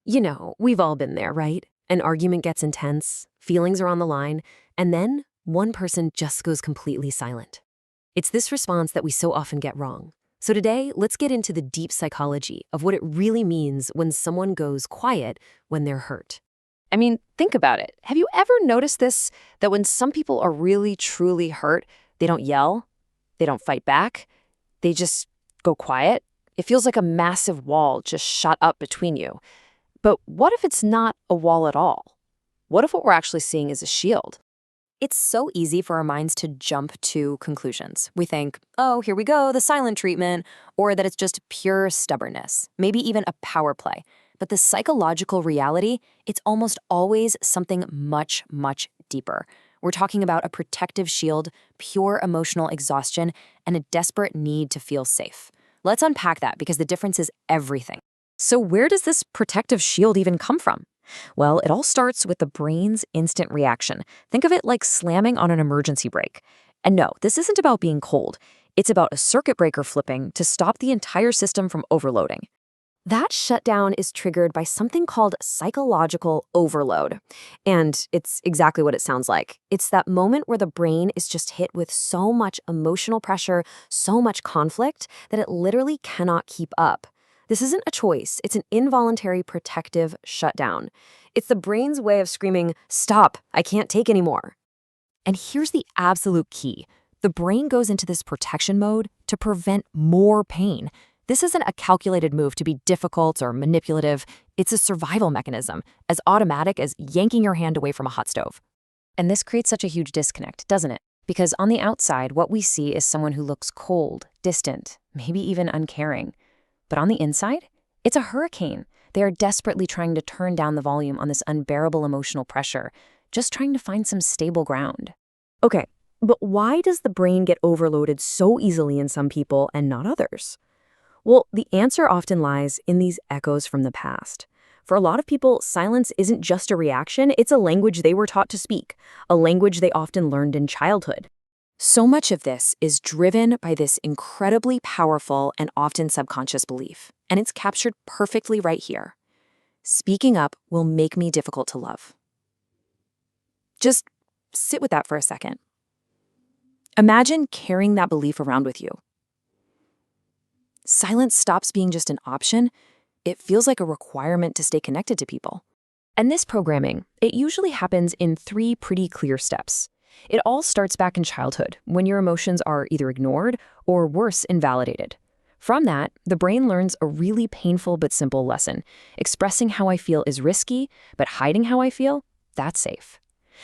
We've all been there, right? An argument gets intense, feelings are on the line, and then one person just goes completely silent. It's this response that we so often get wrong. So today, let's get into the deep psychology of what it really means when someone goes quiet when they're hurt. I mean, think about it. Have you ever noticed this, that when some people are really, truly hurt, they don't yell, they don't fight back, they just go quiet? It feels like a massive wall just shot up between you. But what if it's not a wall at all? What if what we're actually seeing is a shield? It's so easy for our minds to jump to conclusions. We think, oh, here we go, the silent treatment, or that it's just pure stubbornness, maybe even a power play. But the psychological reality, it's almost always something much, much deeper. We're talking about a protective shield, pure emotional exhaustion, and a desperate need to feel safe. Let's unpack that because the difference is everything. So where does this protective shield even come from? Well, it all starts with the brain's instant reaction. Think of it like slamming on an emergency brake. And no, this isn't about being cold. It's about a circuit breaker flipping to stop the entire system from overloading. That shutdown is triggered by something called psychological overload. And it's exactly what it sounds like. It's that moment where the brain is just hit with so much emotional pressure, so much conflict, that it literally cannot keep up. This isn't a choice. It's an involuntary protective shutdown. It's the brain's way of screaming, "Stop, I can't take anymore." And here's the absolute key. The brain goes into this protection mode to prevent more pain. This isn't a calculated move to be difficult or manipulative. It's a survival mechanism, as automatic as yanking your hand away from a hot stove. And this creates such a huge disconnect, doesn't it? Because on the outside, what we see is someone who looks cold, distant, maybe even uncaring. But on the inside, it's a hurricane. They are desperately trying to turn down the volume on this unbearable emotional pressure, just trying to find some stable ground. Okay, but why does the brain get overloaded so easily in some people and not others? Well, the answer often lies in these echoes from the past. For a lot of people, silence isn't just a reaction, it's a language they were taught to speak, a language they often learned in childhood. So much of this is driven by this incredibly powerful and often subconscious belief, and it's captured perfectly right here. Speaking up will make me difficult to love. Just sit with that for a second. Imagine carrying that belief around with you. Silence stops being just an option. It feels like a requirement to stay connected to people. And this programming, it usually happens in 3 pretty clear steps. It all starts back in childhood, when your emotions are either ignored or worse, invalidated. From that, the brain learns a really painful but simple lesson. Expressing how I feel is risky, but hiding how I feel, that's safe.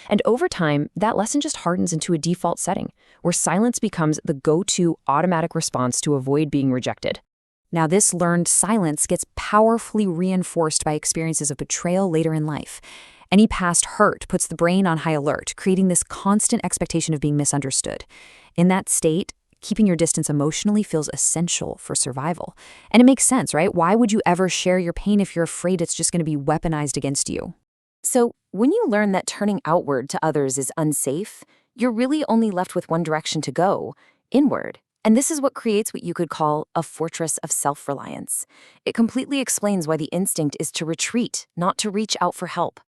And over time, that lesson just hardens into a default setting, where silence becomes the go-to automatic response to avoid being rejected. Now, this learned silence gets powerfully reinforced by experiences of betrayal later in life. Any past hurt puts the brain on high alert, creating this constant expectation of being misunderstood. In that state, keeping your distance emotionally feels essential for survival. And it makes sense, right? Why would you ever share your pain if you're afraid it's just going to be weaponized against you? So, when you learn that turning outward to others is unsafe, you're really only left with one direction to go, inward. And this is what creates what you could call a fortress of self-reliance. It completely explains why the instinct is to retreat, not to reach out for help.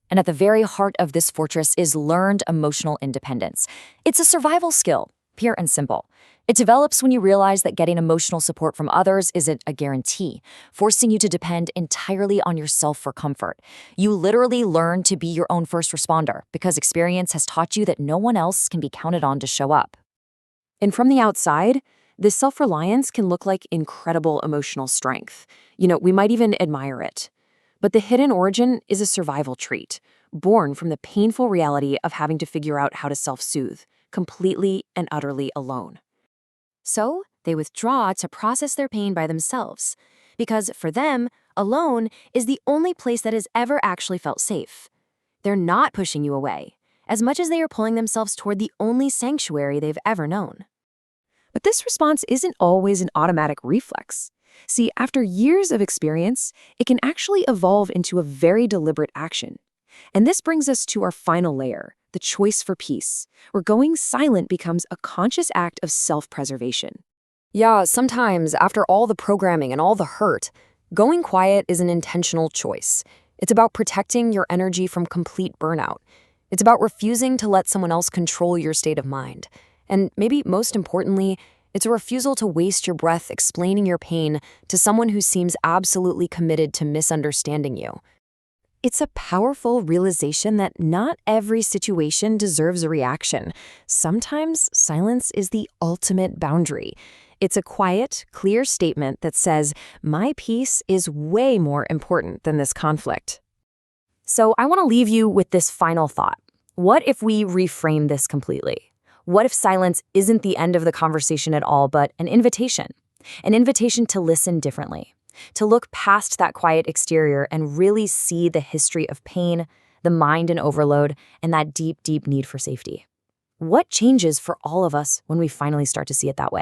And at the very heart of this fortress is learned emotional independence. It's a survival skill, pure and simple. It develops when you realize that getting emotional support from others isn't a guarantee, forcing you to depend entirely on yourself for comfort. You literally learn to be your own first responder because experience has taught you that no one else can be counted on to show up. And from the outside, this self-reliance can look like incredible emotional strength. We might even admire it. But the hidden origin is a survival trait, born from the painful reality of having to figure out how to self-soothe, completely and utterly alone. So, they withdraw to process their pain by themselves, because for them, alone is the only place that has ever actually felt safe. They're not pushing you away, as much as they are pulling themselves toward the only sanctuary they've ever known. But this response isn't always an automatic reflex. See, after years of experience, it can actually evolve into a very deliberate action. And this brings us to our final layer, the choice for peace, where going silent becomes a conscious act of self-preservation. Yeah, sometimes after all the programming and all the hurt, Going quiet is an intentional choice. It's about protecting your energy from complete burnout. It's about refusing to let someone else control your state of mind. And maybe most importantly, it's a refusal to waste your breath explaining your pain to someone who seems absolutely committed to misunderstanding you. It's a powerful realization that not every situation deserves a reaction. Sometimes silence is the ultimate boundary. It's a quiet, clear statement that says, my peace is way more important than this conflict. So I want to leave you with this final thought. What if we reframe this completely? What if silence isn't the end of the conversation at all, but an invitation? An invitation to listen differently, to look past that quiet exterior and really see the history of pain, the mind and overload, and that deep, deep need for safety. What changes for all of us when we finally start to see it that way?